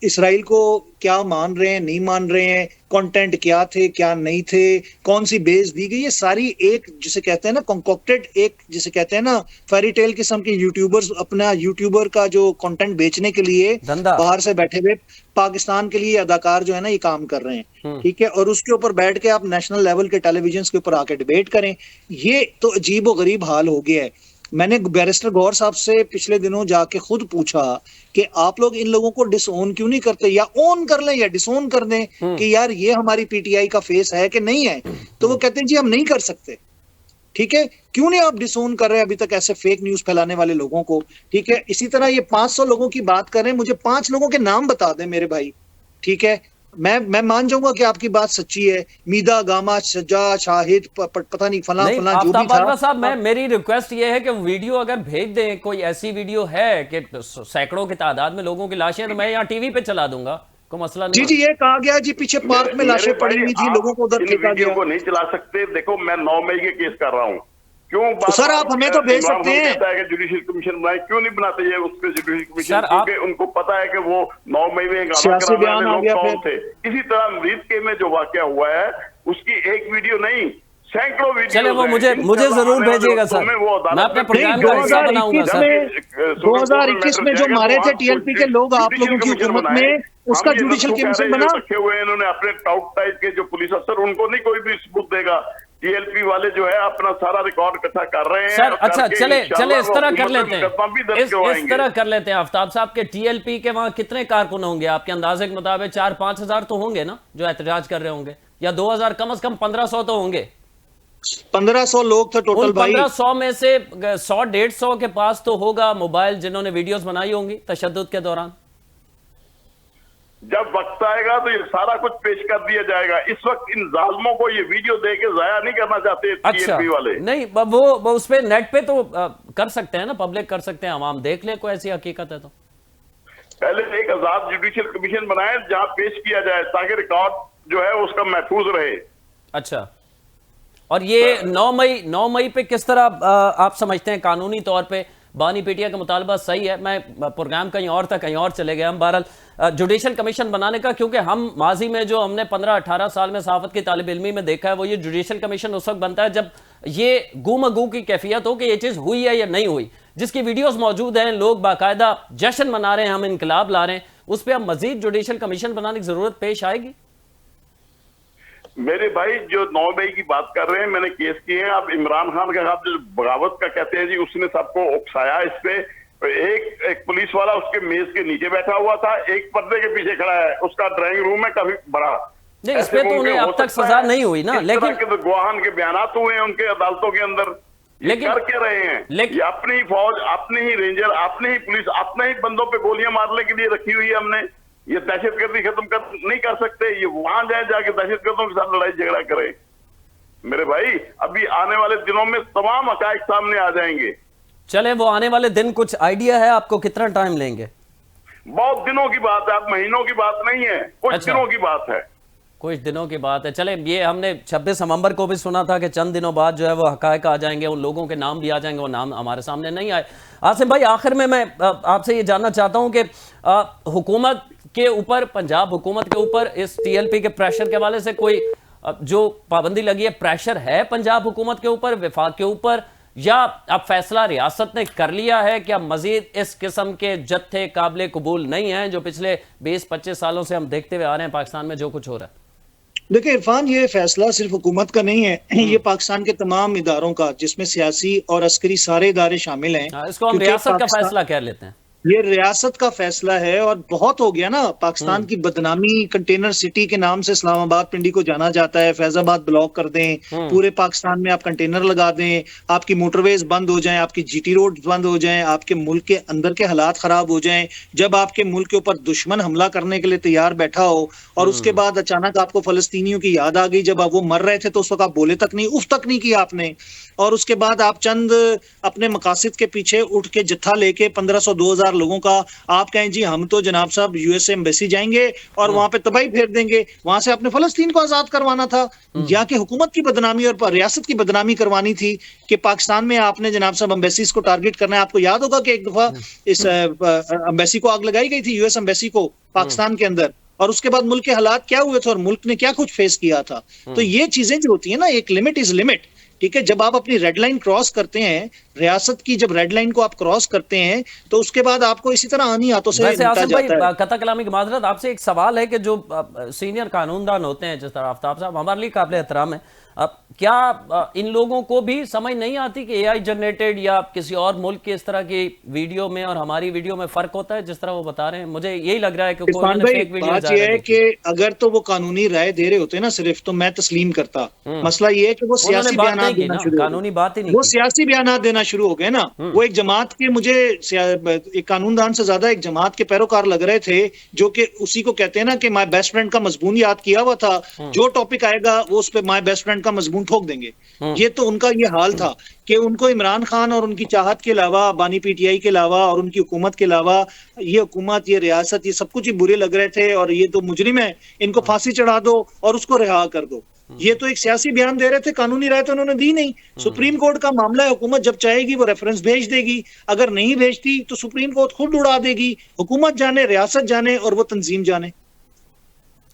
Speaker 3: इसराइल को क्या मान रहे हैं, नहीं मान रहे हैं, कंटेंट क्या थे क्या नहीं थे, कौन सी बेस दी गई, ये सारी एक जिसे कहते हैं ना कंकॉक्टेड, एक जिसे कहते हैं ना फेरी टेल किस्म के यूट्यूबर्स अपना यूट्यूबर का जो कंटेंट बेचने के लिए बाहर से बैठे हुए पाकिस्तान के लिए अदाकार जो है ना ये काम कर रहे हैं। ठीक है, और उसके ऊपर बैठ के आप नेशनल लेवल के टेलीविजन के ऊपर आके डिबेट करें, ये तो अजीब व गरीब हाल हो गया है। मैंने बैरिस्टर गौर साहब से पिछले दिनों जाके खुद पूछा कि आप लोग इन लोगों को डिसओन क्यों नहीं करते, या ओन कर लें या डिसओन कर दें कि यार ये हमारी पीटीआई का फेस है कि नहीं है। तो वो कहते हैं जी हम नहीं कर सकते। ठीक है, क्यों नहीं आप डिसओन कर रहे हैं अभी तक ऐसे फेक न्यूज फैलाने वाले लोगों को। ठीक है, इसी तरह ये 500 लोगों की बात करें, मुझे 5 लोगों के नाम बता दें मेरे भाई। ठीक है, मैं मान जाऊंगा कि आपकी बात सच्ची है। मीदा, गामा, सज्जा, शाहिद, पता नहीं फला फला जो भी था।
Speaker 1: साहब मेरी रिक्वेस्ट ये है कि वीडियो अगर भेज दें, कोई ऐसी वीडियो है कि सैकड़ों की तादाद में लोगों की लाशें, तो मैं यहाँ टीवी पे चला दूंगा, कोई मसला नहीं।
Speaker 3: जी ये कहा गया जी पीछे पार्क में लाशें पड़ी हुई थी, लोगों को उधर फेंका गया।
Speaker 2: को नहीं चला सकते। देखो मैं 9 मई के केस कर रहा हूँ, क्यों
Speaker 3: तो सर आप हमें तो भेज सकते हैं।
Speaker 2: कहता है कि जुडिशियल कमीशन बनाए, क्यों नहीं बनाते ये उस पर जुडिशियल कमीशन?
Speaker 1: सर,
Speaker 2: क्योंकि उनको पता है कि वो 9 मई में गाना कराने वाले लोग कौन थे। इसी तरह अमरीद के में जो वाकया हुआ है उसकी एक वीडियो नहीं, सैकड़ों वीडियो।
Speaker 1: चले वो मुझे जरूर भेजिएगा सर, मैं अपने प्रोग्राम का हिस्सा बनाऊंगा सर।
Speaker 3: 2021 में जो मारे थे टीएलपी के लोग आप लोगों की हुकूमत में, उसका जुडिशियल कमीशन बना।
Speaker 2: रखे हुए हैं इन्होंने अपने टाउट टाइप के जो पुलिस अफसर, उनको नहीं कोई भी सबूत देगा। टीएलपी वाले जो है अपना सारा रिकॉर्ड इकट्ठा कर रहे हैं
Speaker 1: सर। अच्छा चले इस तरह कर लेते हैं, इस तरह कर लेते हैं आफ्ताब साहब के टीएलपी के वहां कितने कारकुन होंगे आपके अंदाजे के मुताबिक? 4-5 हजार तो होंगे ना जो एहतजाज कर रहे होंगे, या 2000? कम से कम 1500 तो होंगे।
Speaker 3: 1500 लोग थे टोटल भाई।
Speaker 1: 1500 में से 100-150 के पास तो होगा मोबाइल जिन्होंने वीडियोस बनाई होंगी तशद्दुद के दौरान।
Speaker 2: जब वक्त आएगा तो ये सारा कुछ पेश कर दिया जाएगा। इस वक्त इन जालिमों को ये वीडियो देके जाया नहीं करना चाहते टीएलपी वाले।
Speaker 1: नहीं, वो उस पे नेट पे तो कर सकते हैं ना, पब्लिक कर सकते हैं, आवाम देख ले, कोई ऐसी हकीकत है तो।
Speaker 2: पहले एक आजाद जुडिशियल कमीशन बनाए जहां पेश किया जाए ताकि रिकॉर्ड जो है उसका महफूज रहे।
Speaker 1: अच्छा, और ये 9 मई पे किस तरह आप समझते हैं कानूनी तौर पे? बानी पीटिया का मुतालबा सही है, मैं प्रोग्राम कहीं और था, कहीं और चले गए हम। बहरहाल जुडिशियल कमीशन बनाने का, क्योंकि हम माजी में जो हमने 15-18 साल में सहाफत की तालिब इल्मी में देखा है वो ये जुडिशियल कमीशन उस वक्त बनता है जब ये गुमगू की कैफियत हो कि ये चीज़ हुई है या नहीं हुई, जिसकी वीडियोस मौजूद हैं, लोग बाकायदा जश्न मना रहे हैं, हम इनकलाब ला रहे हैं, उस पर अब मजीद जुडिशियल कमीशन बनाने की जरूरत पेश आएगी?
Speaker 2: मेरे भाई जो 9 मई की बात कर रहे हैं, मैंने केस किए हैं। अब इमरान खान का जो बगावत का कहते हैं जी, उसने सबको उकसाया इस पे। एक पुलिस वाला उसके मेज के नीचे बैठा हुआ था, एक पर्दे के पीछे खड़ा है, उसका ड्राइंग रूम है काफी बड़ा।
Speaker 1: नहीं, इस पे तो उन्हें अब तक सजा नहीं हुई ना, लेकिन
Speaker 2: गवाहान के बयानात हुए हैं उनके अदालतों के अंदर। लेकिन कर क्या रहे हैं? ये अपनी ही फौज, अपने ही रेंजर, अपने ही पुलिस, अपने ही बंदों पे गोलियां मारने के लिए रखी हुई है हमने। ये दहशतगर्दी खत्म नहीं कर सकते, ये वहां जाके दहशतगर्दों के साथ लड़ाई झगड़ा करें। मेरे भाई अभी आने वाले दिनों में तमाम हकायक सामने आ जाएंगे।
Speaker 1: चले, वो आने वाले दिन कुछ आइडिया है आपको कितना टाइम लेंगे?
Speaker 2: बहुत दिनों की बात है, अब महीनों की बात नहीं है, कुछ दिनों की बात है।
Speaker 1: कुछ दिनों की बात है। चले, ये हमने 26 नवंबर को भी सुना था कि चंद दिनों बाद जो है वो हकायक आ जाएंगे, उन लोगों के नाम भी आ जाएंगे, वो नाम हमारे सामने नहीं आए। आसिम भाई, आखिर में मैं आपसे ये जानना चाहता हूं कि हुकूमत के ऊपर, पंजाब हुकूमत के ऊपर इस टीएलपी के प्रेशर के हवाले से कोई जो पाबंदी लगी है, प्रेशर है पंजाब हुकूमत के ऊपर, वफाक के ऊपर, या अब फैसला रियासत ने कर लिया है कि अब मजीद इस किस्म के जत्थे काबिल कबूल नहीं हैं जो पिछले 20-25 सालों से हम देखते हुए आ रहे हैं पाकिस्तान में जो कुछ हो रहा है?
Speaker 3: देखिए इरफान, ये फैसला सिर्फ हुकूमत का नहीं है, ये पाकिस्तान के तमाम इदारों का, जिसमें सियासी और अस्करी सारे इदारे शामिल हैं।
Speaker 1: इसको हम रियासत का फैसला कह लेते हैं।
Speaker 3: ये रियासत का फैसला है और बहुत हो गया ना। पाकिस्तान की बदनामी, कंटेनर सिटी के नाम से इस्लामाबाद पिंडी को जाना जाता है। फैजाबाद ब्लॉक कर दें, पूरे पाकिस्तान में आप कंटेनर लगा दें, आपकी मोटरवेज बंद हो जाएं, आपकी जीटी रोड बंद हो जाएं, आपके मुल्क के अंदर के हालात खराब हो जाएं, जब आपके मुल्क के ऊपर दुश्मन हमला करने के लिए तैयार बैठा हो, और उसके बाद अचानक आपको फलस्तीनियों की याद आ गई। जब आप वो मर रहे थे तो उस वक्त आप बोले तक नहीं, उफ तक नहीं किया आपने, और उसके बाद आप चंद अपने मकासद के पीछे उठ के जत्था लेके 1500-2000 लोगों का आप कहें जी हम तो जनाब साहब यूएसए एम्बेसी जाएंगे और वहां पे तबाही फेर देंगे। वहां से आपने फलस्तीन को आजाद करवाना था, या कि हुकूमत की बदनामी और रियासत की बदनामी करवानी थी कि पाकिस्तान में आपने जनाब साहब एम्बेसीज को टारगेट करना है। आपको याद होगा कि एक दफा इस एम्बेसी को आग लगाई गई थी, यूएस एम्बेसी को पाकिस्तान के अंदर, और उसके बाद मुल्क के हालात क्या हुए थे और मुल्क ने क्या कुछ फेस किया था। तो ये चीजें जो होती है ना, एक लिमिट इज लिमिट, ठीक है। जब आप अपनी रेड लाइन क्रॉस करते हैं, रियासत की जब रेड लाइन को आप क्रॉस करते हैं, तो उसके बाद आपको इसी तरह आनी हाथों से
Speaker 1: वैसे आसिफ भाई, कथा कलामी की माजरत, आपसे एक सवाल है कि जो सीनियर कानूनदान होते हैं जिस तरह आफ्ताब साहब, हमारे लिए काबिल एहतराम है, क्या इन लोगों को भी समझ नहीं आती कि एआई जनरेटेड या किसी और मुल्क के इस तरह की वीडियो में और हमारी वीडियो में फर्क होता है जिस तरह वो बता रहे हैं? मुझे यही लग रहा है कि
Speaker 3: बात ये है कि अगर तो वो कानूनी राय दे रहे होते ना सिर्फ, तो मैं तस्लीम करता। मसला ये है कि वो सियासी बयान देना शुरू, कानूनी बात ही नहीं, वो सियासी बयान देना शुरू हो गए ना। वो एक जमात के, मुझे एक कानूनदान से ज्यादा एक जमात के पैरोकार लग रहे थे, जो कि उसी को कहते हैं ना कि माय बेस्ट फ्रेंड का मजमून याद किया हुआ था, जो टॉपिक आएगा वो उस पर माय बेस्ट फ्रेंड का मजमून ठोक देंगे। ये तो उनका ये हाल था कि उनको इमरान खान और उनकी चाहत के अलावा, बानी पीटीआई के अलावा और उनकी हुकूमत के अलावा, ये हुकूमत, ये रियासत, ये सब कुछ ही बुरे लग रहे थे, और ये तो मुजरिम है, इनको फांसी चढ़ा दो और उसको रिहा कर दो। ये तो एक सियासी बयान दे रहे थे, कानूनी राय तो उन्होंने दी नहीं। सुप्रीम कोर्ट का मामला है, हुकूमत जब चाहेगी वो रेफरेंस भेज देगी, अगर नहीं भेजती तो सुप्रीम कोर्ट खुद उड़ा देगी। हुकूमत जाने, रियासत जाने और वो तंजीम जाने।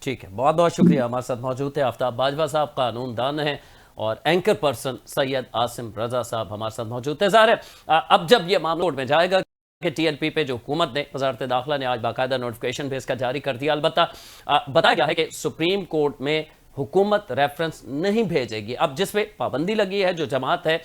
Speaker 1: ठीक है, बहुत बहुत शुक्रिया। हमारे साथ मौजूद थे आफ्ताब बाजवा साहब, कानून दान हैं, और एंकर पर्सन सैयद आसिम रजा साहब हमारे साथ मौजूद थे। ज़ाहिर है अब जब ये मामला कोर्ट में जाएगा कि TLP पे जो हुकूमत ने, वजारत दाखिला ने आज बाकायदा नोटिफिकेशन भेज कर जारी कर दिया। अलबत्ता बताया गया है कि सुप्रीम कोर्ट में हुकूमत रेफरेंस नहीं भेजेगी। अब जिस पे पाबंदी लगी है, जो जमात है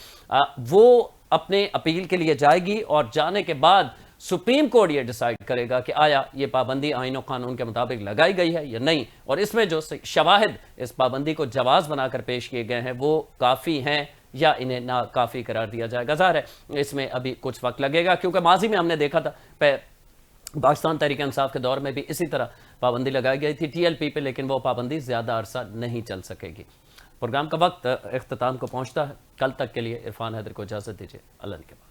Speaker 1: वो अपने अपील के लिए जाएगी और जाने के बाद सुप्रीम कोर्ट ये डिसाइड करेगा कि आया ये पाबंदी आईन और कानून के मुताबिक लगाई गई है या नहीं, और इसमें जो शवाहिद इस पाबंदी को जवाज बनाकर पेश किए गए हैं वो काफ़ी हैं या इन्हें ना काफ़ी करार दिया जाएगा। ज़ाहिर है इसमें अभी कुछ वक्त लगेगा, क्योंकि माजी में हमने देखा था पाकिस्तान तहरीक इंसाफ के दौर में भी इसी तरह पाबंदी लगाई गई थी TLP पे, लेकिन वो पाबंदी ज़्यादा अरसा नहीं चल सकेगी। प्रोग्राम का वक्त इख्तिताम को पहुँचता है। कल तक के लिए इरफान हैदर को इजाज़त दीजिए। अल्लाह के बाद।